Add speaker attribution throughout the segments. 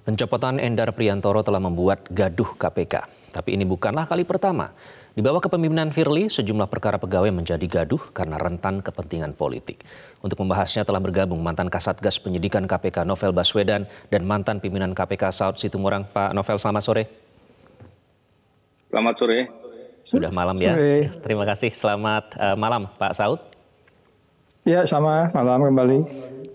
Speaker 1: Pencopotan Endar Priantoro telah membuat gaduh KPK. Tapi ini bukanlah kali pertama. Di bawah kepemimpinan Firly, sejumlah perkara pegawai menjadi gaduh karena rentan kepentingan politik. Untuk membahasnya telah bergabung mantan Kasatgas Penyidikan KPK Novel Baswedan dan mantan pimpinan KPK Saud Situmorang. Pak Novel, selamat sore.
Speaker 2: Selamat sore.
Speaker 1: Sudah malam ya. Terima kasih. Selamat malam Pak Saud.
Speaker 3: Ya, sama malam kembali.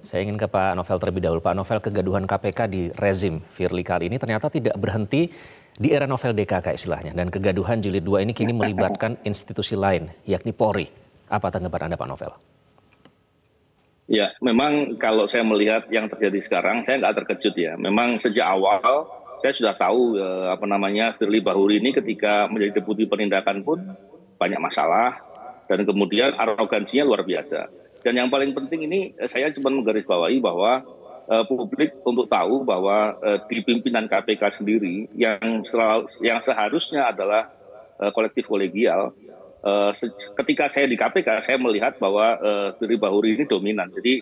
Speaker 1: Saya ingin ke Pak Novel terlebih dahulu. Pak Novel, kegaduhan KPK di rezim Firly kali ini ternyata tidak berhenti di era Novel DKK istilahnya. Dan kegaduhan jilid 2 ini kini melibatkan institusi lain, yakni Polri. Apa tanggapan Anda Pak Novel?
Speaker 2: Ya, memang kalau saya melihat yang terjadi sekarang, saya nggak terkejut ya. Memang sejak awal saya sudah tahu Firly Bahuri ini ketika menjadi deputi penindakan pun banyak masalah. Dan kemudian arogansinya luar biasa. Dan yang paling penting ini saya cuma menggarisbawahi bahwa publik untuk tahu bahwa di pimpinan KPK sendiri yang seharusnya adalah kolektif kolegial, ketika saya di KPK saya melihat bahwa Firly Bahuri ini dominan. Jadi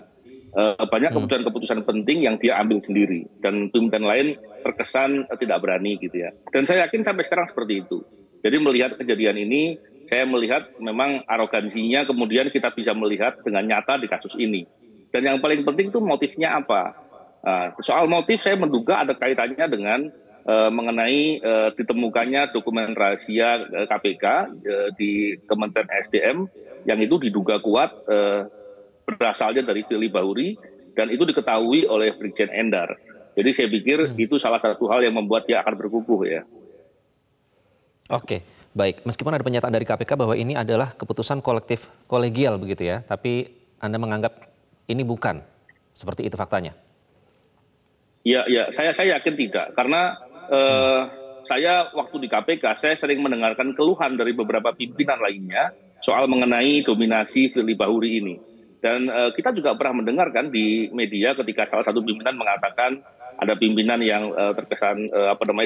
Speaker 2: banyak keputusan-keputusan penting yang dia ambil sendiri dan pimpinan lain terkesan tidak berani gitu ya. Dan saya yakin sampai sekarang seperti itu. Jadi melihat kejadian ini, saya melihat memang arogansinya kemudian kita bisa melihat dengan nyata di kasus ini. Dan yang paling penting itu motifnya apa? Soal motif saya menduga ada kaitannya dengan mengenai ditemukannya dokumen rahasia KPK di Kementerian SDM yang itu diduga kuat berasalnya dari Firly Bahuri dan itu diketahui oleh Brigjen Endar. Jadi saya pikir itu salah satu hal yang membuat dia akan berkukuh ya.
Speaker 1: Oke, baik. Meskipun ada pernyataan dari KPK bahwa ini adalah keputusan kolektif kolegial begitu ya, tapi Anda menganggap ini bukan seperti itu faktanya?
Speaker 2: Ya, saya yakin tidak, karena saya waktu di KPK saya sering mendengarkan keluhan dari beberapa pimpinan lainnya soal mengenai dominasi Firly Bahuri ini. Dan kita juga pernah mendengarkan di media ketika salah satu pimpinan mengatakan ada pimpinan yang terkesan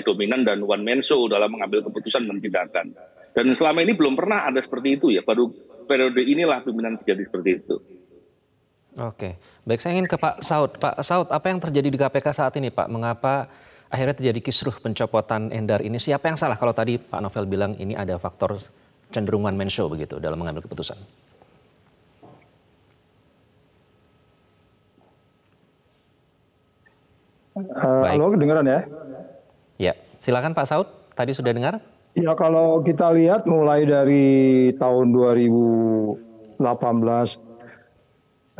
Speaker 2: dominan dan one man show dalam mengambil keputusan dan tindakan. Dan selama ini belum pernah ada seperti itu ya, baru periode inilah pimpinan terjadi seperti itu.
Speaker 1: Oke, baik, saya ingin ke Pak Saud. Pak Saud, apa yang terjadi di KPK saat ini Pak? Mengapa akhirnya terjadi kisruh pencopotan Endar ini? Siapa yang salah kalau tadi Pak Novel bilang ini ada faktor cenderung one man show begitu dalam mengambil keputusan?
Speaker 3: Halo, kedengeran ya?
Speaker 1: Ya, silakan Pak Saud. Tadi sudah dengar?
Speaker 3: Ya, kalau kita lihat mulai dari tahun 2018,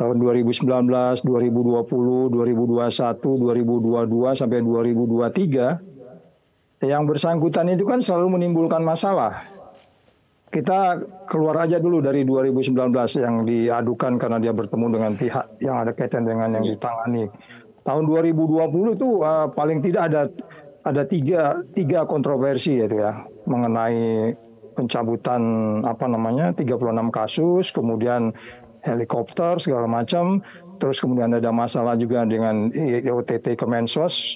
Speaker 3: tahun 2019, 2020, 2021, 2022 sampai 2023, yang bersangkutan itu kan selalu menimbulkan masalah. Kita keluar aja dulu dari 2019 yang diadukan karena dia bertemu dengan pihak yang ada kaitan dengan yang ditangani. Tahun 2020 itu paling tidak ada tiga kontroversi gitu ya mengenai pencabutan 36 kasus, kemudian helikopter segala macam, terus kemudian ada masalah juga dengan OTT Kemensos.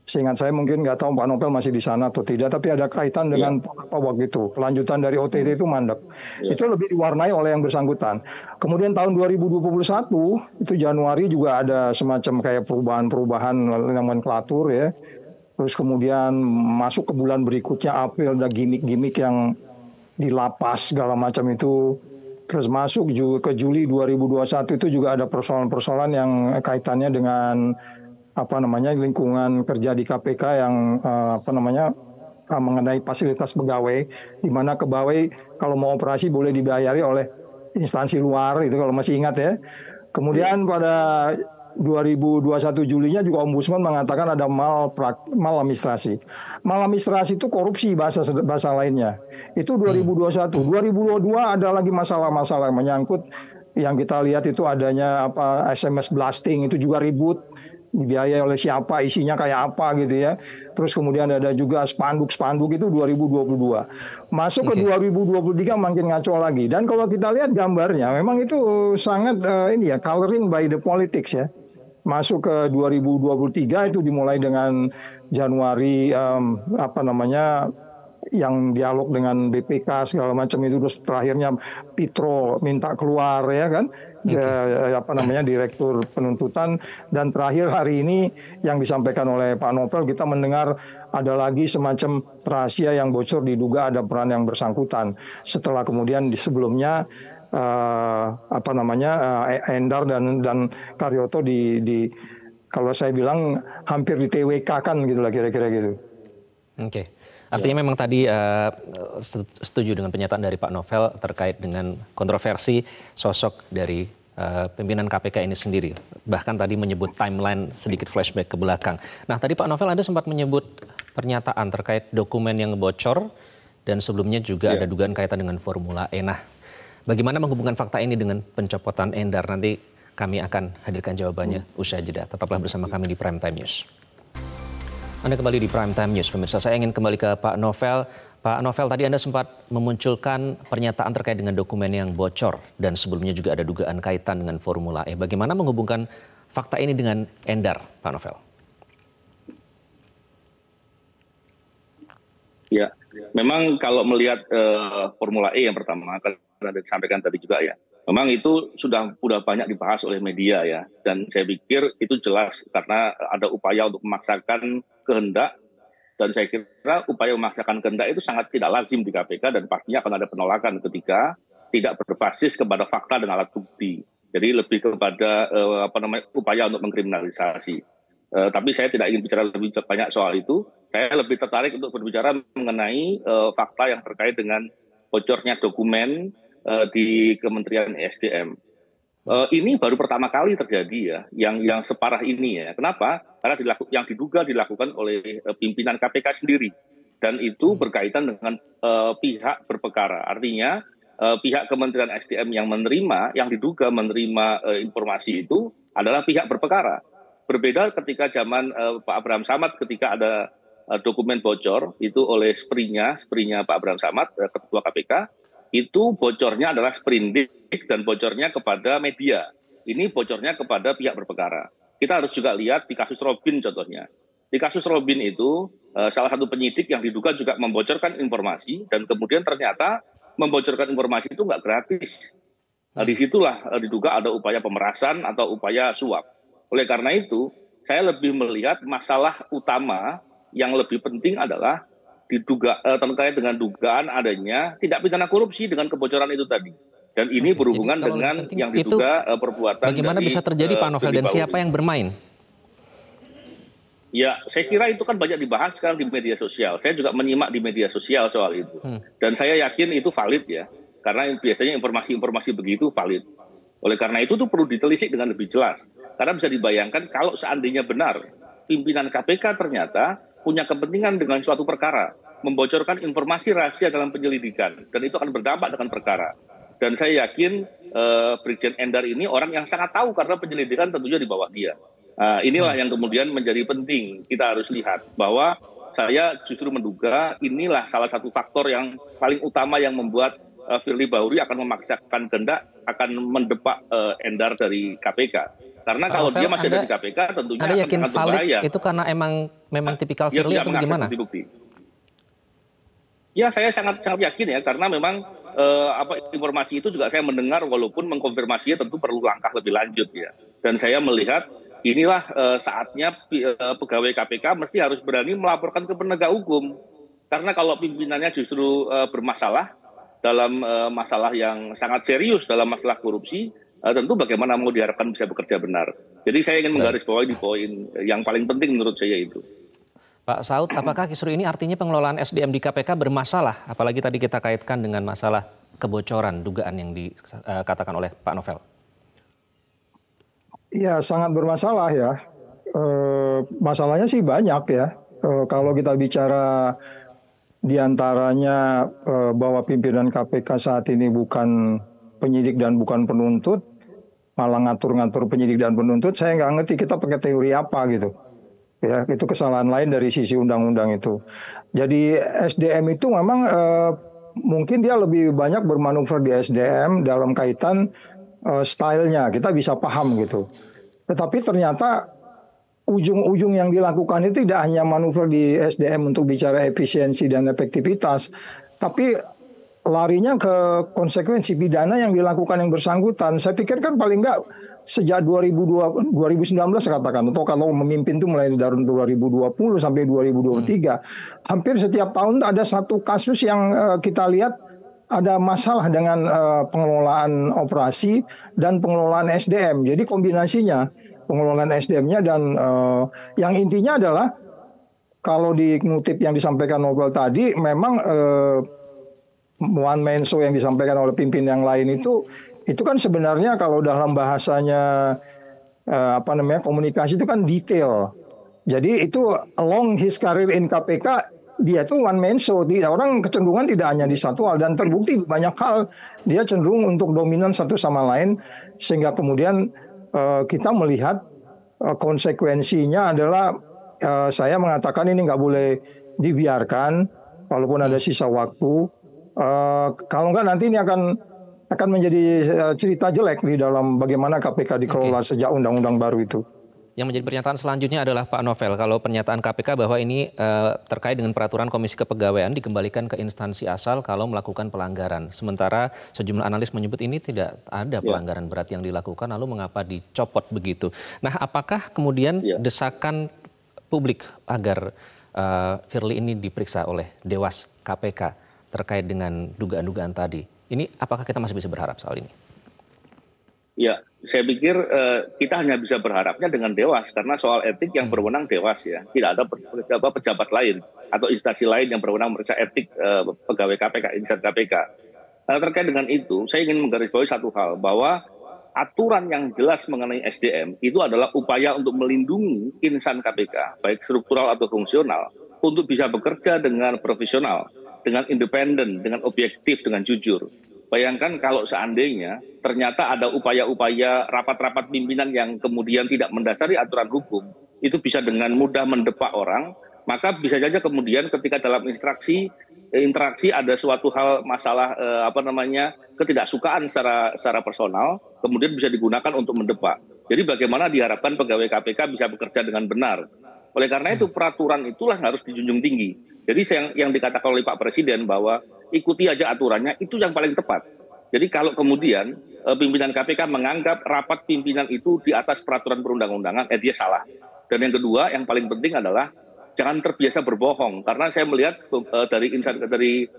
Speaker 3: Seingat saya mungkin nggak tahu Pak Novel masih di sana atau tidak, tapi ada kaitan dengan apa waktu itu. Kelanjutan dari OTT itu mandek. Itu lebih diwarnai oleh yang bersangkutan. Kemudian tahun 2021, itu Januari juga ada semacam kayak perubahan nomenklatur ya. Terus kemudian masuk ke bulan berikutnya April ada gimmick-gimmick yang di lapas segala macam itu. Terus masuk ke Juli 2021 itu juga ada persoalan-persoalan yang kaitannya dengan lingkungan kerja di KPK yang mengenai fasilitas pegawai, di mana pegawai kalau mau operasi boleh dibayari oleh instansi luar itu kalau masih ingat ya. Kemudian pada 2021 Julinya juga Ombudsman mengatakan ada maladministrasi. Maladministrasi itu korupsi bahasa lainnya. Itu 2021. 2022 ada lagi masalah-masalah yang menyangkut yang kita lihat itu adanya SMS blasting itu juga ribut. Dibiayai oleh siapa, isinya kayak apa gitu ya. Terus kemudian ada juga spanduk-spanduk itu 2022. Masuk ke 2023 makin ngaco lagi. Dan kalau kita lihat gambarnya memang itu sangat coloring by the politics ya. Masuk ke 2023 itu dimulai dengan Januari yang dialog dengan BPK segala macam itu, terus terakhirnya Pitro minta keluar ya kan, Direktur Penuntutan, dan terakhir hari ini yang disampaikan oleh Pak Novel, kita mendengar ada lagi semacam rahasia yang bocor, diduga ada peran yang bersangkutan. Setelah kemudian sebelumnya Endar dan Karyoto kalau saya bilang hampir di TWK kan gitu lah, kira-kira gitu.
Speaker 1: Oke. Artinya memang tadi setuju dengan pernyataan dari Pak Novel terkait dengan kontroversi sosok dari pimpinan KPK ini sendiri. Bahkan tadi menyebut timeline, sedikit flashback ke belakang. Nah, tadi Pak Novel Anda sempat menyebut pernyataan terkait dokumen yang bocor dan sebelumnya juga ada dugaan kaitan dengan Formula E. Nah, bagaimana menghubungkan fakta ini dengan pencopotan Endar? Nanti kami akan hadirkan jawabannya usai jeda. Tetaplah bersama kami di Prime Time News. Anda kembali di Prime Time News, pemirsa. Saya ingin kembali ke Pak Novel. Pak Novel, tadi Anda sempat memunculkan pernyataan terkait dengan dokumen yang bocor dan sebelumnya juga ada dugaan kaitan dengan Formula E. Bagaimana menghubungkan fakta ini dengan Endar, Pak Novel?
Speaker 2: Ya, memang kalau melihat Formula E yang pertama, karena disampaikan tadi juga ya, memang itu sudah banyak dibahas oleh media ya, dan saya pikir itu jelas karena ada upaya untuk memaksakan kehendak, dan saya kira upaya memaksakan kehendak itu sangat tidak lazim di KPK dan pastinya akan ada penolakan ketika tidak berbasis kepada fakta dan alat bukti. Jadi lebih kepada upaya untuk mengkriminalisasi. Tapi saya tidak ingin bicara lebih banyak soal itu. Saya lebih tertarik untuk berbicara mengenai fakta yang terkait dengan bocornya dokumen di Kementerian SDM. Ini baru pertama kali terjadi ya, yang separah ini ya. Kenapa? Karena yang diduga dilakukan oleh pimpinan KPK sendiri, dan itu berkaitan dengan pihak berperkara. Artinya pihak Kementerian SDM yang diduga menerima informasi itu adalah pihak berperkara. Berbeda ketika zaman Pak Abraham Samad, ketika ada dokumen bocor itu oleh SPRI-nya Pak Abraham Samad, Ketua KPK. Itu bocornya adalah sprindik dan bocornya kepada media. Ini bocornya kepada pihak berperkara. Kita harus juga lihat di kasus Robin contohnya. Di kasus Robin itu salah satu penyidik yang diduga juga membocorkan informasi dan kemudian ternyata membocorkan informasi itu nggak gratis. Nah, disitulah diduga ada upaya pemerasan atau upaya suap. Oleh karena itu, saya lebih melihat masalah utama yang lebih penting adalah terkait dengan dugaan adanya tidak pidana korupsi dengan kebocoran itu tadi. Dan ini berhubungan dengan yang diduga perbuatan.
Speaker 1: Bagaimana bisa terjadi, Pak Novel, dan siapa yang bermain?
Speaker 2: Ya, saya kira itu kan banyak dibahas sekarang di media sosial. Saya juga menyimak di media sosial soal itu. Dan saya yakin itu valid ya. Karena biasanya informasi-informasi begitu valid. Oleh karena itu tuh perlu ditelisik dengan lebih jelas. Karena bisa dibayangkan kalau seandainya benar pimpinan KPK ternyata punya kepentingan dengan suatu perkara, membocorkan informasi rahasia dalam penyelidikan, dan itu akan berdampak dengan perkara. Dan saya yakin Brigjen Endar ini orang yang sangat tahu karena penyelidikan tentunya di bawah dia. Inilah yang kemudian menjadi penting. Kita harus lihat bahwa saya justru menduga inilah salah satu faktor yang paling utama yang membuat Firly Bahuri akan memaksakan kehendak, akan mendepak Endar dari KPK. Karena kalau dia masih ada di KPK tentunya
Speaker 1: Anda yakin
Speaker 2: akan berbahaya.
Speaker 1: Itu karena memang tipikal Firly atau bagaimana?
Speaker 2: Bukti. Ya, saya sangat yakin ya, karena memang informasi itu juga saya mendengar, walaupun mengkonfirmasinya tentu perlu langkah lebih lanjut ya. Dan saya melihat inilah saatnya pegawai KPK mesti harus berani melaporkan ke penegak hukum. Karena kalau pimpinannya justru bermasalah dalam masalah yang sangat serius dalam masalah korupsi, tentu bagaimana mau diharapkan bisa bekerja benar. Jadi saya ingin menggarisbawahi di poin yang paling penting menurut saya itu.
Speaker 1: Pak Saud, apakah kisru ini artinya pengelolaan SDM di KPK bermasalah? Apalagi tadi kita kaitkan dengan masalah kebocoran dugaan yang dikatakan oleh Pak Novel.
Speaker 3: Iya, sangat bermasalah ya. Masalahnya sih banyak ya. Kalau kita bicara diantaranya bahwa pimpinan KPK saat ini bukan penyidik dan bukan penuntut, malah ngatur-ngatur penyidik dan penuntut, saya nggak ngerti kita pakai teori apa gitu. Ya, itu kesalahan lain dari sisi undang-undang itu. Jadi SDM itu memang mungkin dia lebih banyak bermanuver di SDM dalam kaitan stylenya, kita bisa paham gitu. Tetapi ternyata ujung-ujung yang dilakukan itu tidak hanya manuver di SDM untuk bicara efisiensi dan efektivitas, tapi larinya ke konsekuensi pidana yang dilakukan yang bersangkutan. Saya pikir kan paling enggak sejak 2019 katakan, atau kalau memimpin itu mulai dari 2020 sampai 2023, hampir setiap tahun ada satu kasus yang kita lihat ada masalah dengan pengelolaan operasi dan pengelolaan SDM. Jadi kombinasinya pengelolaan SDM-nya dan yang intinya adalah kalau dikutip yang disampaikan Novel tadi, memang one man show yang disampaikan oleh pimpinan yang lain itu kan sebenarnya kalau dalam bahasanya komunikasi itu kan detail. Jadi itu along his career in KPK dia itu one man show. Orang kecenderungan tidak hanya di satu hal, dan terbukti banyak hal dia cenderung untuk dominan satu sama lain, sehingga kemudian kita melihat konsekuensinya adalah saya mengatakan ini nggak boleh dibiarkan walaupun ada sisa waktu. Kalau nggak nanti ini akan menjadi cerita jelek di dalam bagaimana KPK dikelola sejak undang-undang baru itu.
Speaker 1: Yang menjadi pernyataan selanjutnya adalah Pak Novel, kalau pernyataan KPK bahwa ini terkait dengan peraturan Komisi Kepegawaian dikembalikan ke instansi asal kalau melakukan pelanggaran. Sementara sejumlah analis menyebut ini tidak ada pelanggaran berat yang dilakukan, lalu mengapa dicopot begitu. Nah, apakah kemudian desakan publik agar Firly ini diperiksa oleh Dewas KPK terkait dengan dugaan-dugaan tadi, ini apakah kita masih bisa berharap soal ini?
Speaker 2: Ya, saya pikir kita hanya bisa berharapnya dengan Dewas, karena soal etik yang berwenang Dewas ya, tidak ada pejabat lain atau instansi lain yang berwenang meriksa etik pegawai KPK, instansi KPK. Terkait dengan itu, saya ingin menggarisbawahi satu hal, bahwa aturan yang jelas mengenai SDM itu adalah upaya untuk melindungi insan KPK, baik struktural atau fungsional, untuk bisa bekerja dengan profesional, dengan independen, dengan objektif, dengan jujur. Bayangkan kalau seandainya ternyata ada upaya-upaya rapat-rapat pimpinan yang kemudian tidak mendasari aturan hukum, itu bisa dengan mudah mendepak orang, maka bisa saja kemudian ketika dalam interaksi ada suatu hal masalah ketidaksukaan secara personal, kemudian bisa digunakan untuk mendepak. Jadi bagaimana diharapkan pegawai KPK bisa bekerja dengan benar. Oleh karena itu peraturan itulah yang harus dijunjung tinggi. Jadi yang dikatakan oleh Pak Presiden bahwa ikuti aja aturannya, itu yang paling tepat. Jadi kalau kemudian pimpinan KPK menganggap rapat pimpinan itu di atas peraturan perundang-undangan, dia salah. Dan yang kedua, yang paling penting adalah jangan terbiasa berbohong. Karena saya melihat dari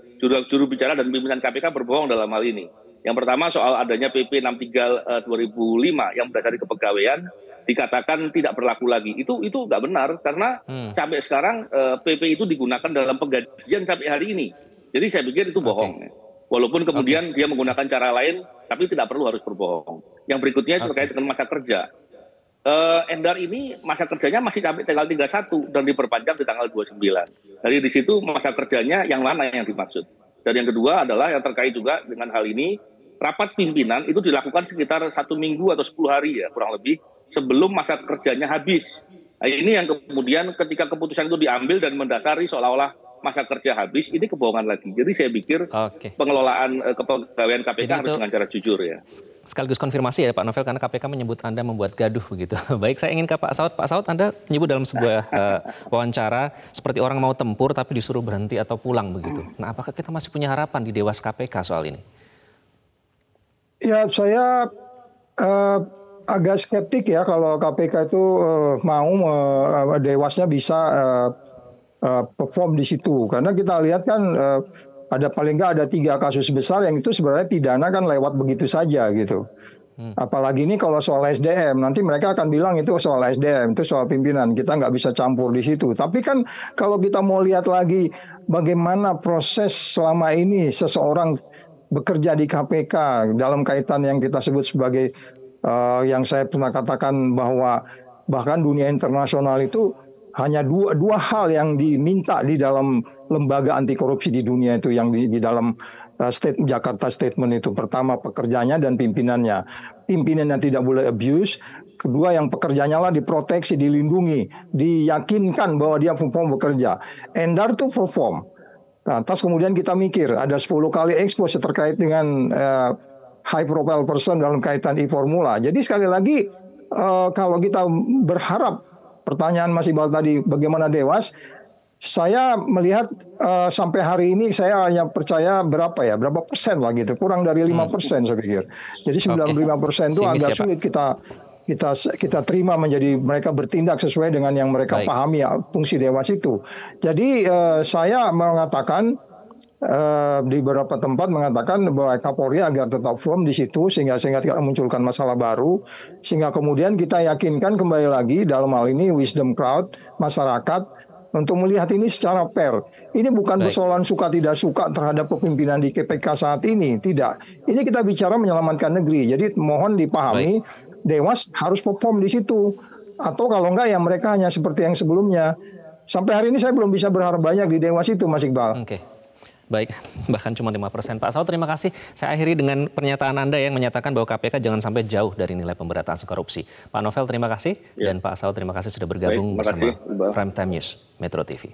Speaker 2: juru bicara dan pimpinan KPK berbohong dalam hal ini. Yang pertama soal adanya PP 63 2005 yang berdasari kepegawaian, dikatakan tidak berlaku lagi. Itu nggak benar, karena sampai sekarang PP itu digunakan dalam penggajian sampai hari ini. Jadi saya pikir itu bohong. Walaupun kemudian dia menggunakan cara lain, tapi tidak perlu harus berbohong. Yang berikutnya terkait dengan masa kerja. Endar ini masa kerjanya masih sampai tanggal 31 dan diperpanjang di tanggal 29. Dari di situ masa kerjanya yang mana yang dimaksud. Dan yang kedua adalah yang terkait juga dengan hal ini, rapat pimpinan itu dilakukan sekitar 1 minggu atau 10 hari ya kurang lebih sebelum masa kerjanya habis. Nah, ini yang kemudian ketika keputusan itu diambil dan mendasari seolah-olah masa kerja habis, ini kebohongan lagi. Jadi saya pikir pengelolaan kepegawaian KPK harus dengan cara jujur ya.
Speaker 1: Sekaligus konfirmasi ya Pak Novel, karena KPK menyebut Anda membuat gaduh begitu. Baik, saya ingin ke Pak Saud. Pak Saud, Anda menyebut dalam sebuah wawancara seperti orang mau tempur tapi disuruh berhenti atau pulang begitu. Nah, apakah kita masih punya harapan di Dewas KPK soal ini?
Speaker 3: Ya, saya agak skeptik ya kalau KPK itu mau Dewasnya bisa perform di situ, karena kita lihat kan ada paling nggak ada 3 kasus besar yang itu sebenarnya pidana kan lewat begitu saja gitu. Apalagi ini kalau soal SDM, nanti mereka akan bilang itu soal SDM, itu soal pimpinan, kita nggak bisa campur di situ. Tapi kan kalau kita mau lihat lagi bagaimana proses selama ini seseorang bekerja di KPK dalam kaitan yang kita sebut sebagai yang saya pernah katakan bahwa bahkan dunia internasional itu hanya dua hal yang diminta di dalam lembaga anti korupsi di dunia itu, yang di dalam Jakarta Statement itu. Pertama pekerjanya dan pimpinannya. Pimpinannya tidak boleh abuse. Kedua, yang pekerjanya lah diproteksi, dilindungi, diyakinkan bahwa dia perform bekerja. Endar tuh perform. Nah, terus kemudian kita mikir ada 10 kali expose terkait dengan high profile person dalam kaitan e-formula. Jadi sekali lagi kalau kita berharap pertanyaan Mas Iqbal tadi bagaimana Dewas, saya melihat sampai hari ini saya hanya percaya berapa persen lah gitu, kurang dari 5% saya pikir. Jadi 95% itu agak sulit kita terima menjadi mereka bertindak sesuai dengan yang mereka pahami fungsi Dewas itu. Jadi saya mengatakan di beberapa tempat mengatakan bahwa Kapolri agar tetap firm di situ sehingga tidak memunculkan masalah baru, sehingga kemudian kita yakinkan kembali lagi dalam hal ini wisdom crowd masyarakat untuk melihat ini secara fair. Ini bukan persoalan suka tidak suka terhadap kepimpinan di KPK saat ini, tidak. Ini kita bicara menyelamatkan negeri. Jadi mohon dipahami Dewas harus perform di situ, atau kalau enggak ya mereka hanya seperti yang sebelumnya. Sampai hari ini saya belum bisa berharap banyak di Dewas itu, Mas Iqbal.
Speaker 1: Oke. Baik, bahkan cuma 5%. Pak Saud, terima kasih. Saya akhiri dengan pernyataan Anda yang menyatakan bahwa KPK jangan sampai jauh dari nilai pemberantasan korupsi. Pak Novel, terima kasih. Dan Pak Saud, terima kasih sudah bergabung bersama Prime Time News Metro TV.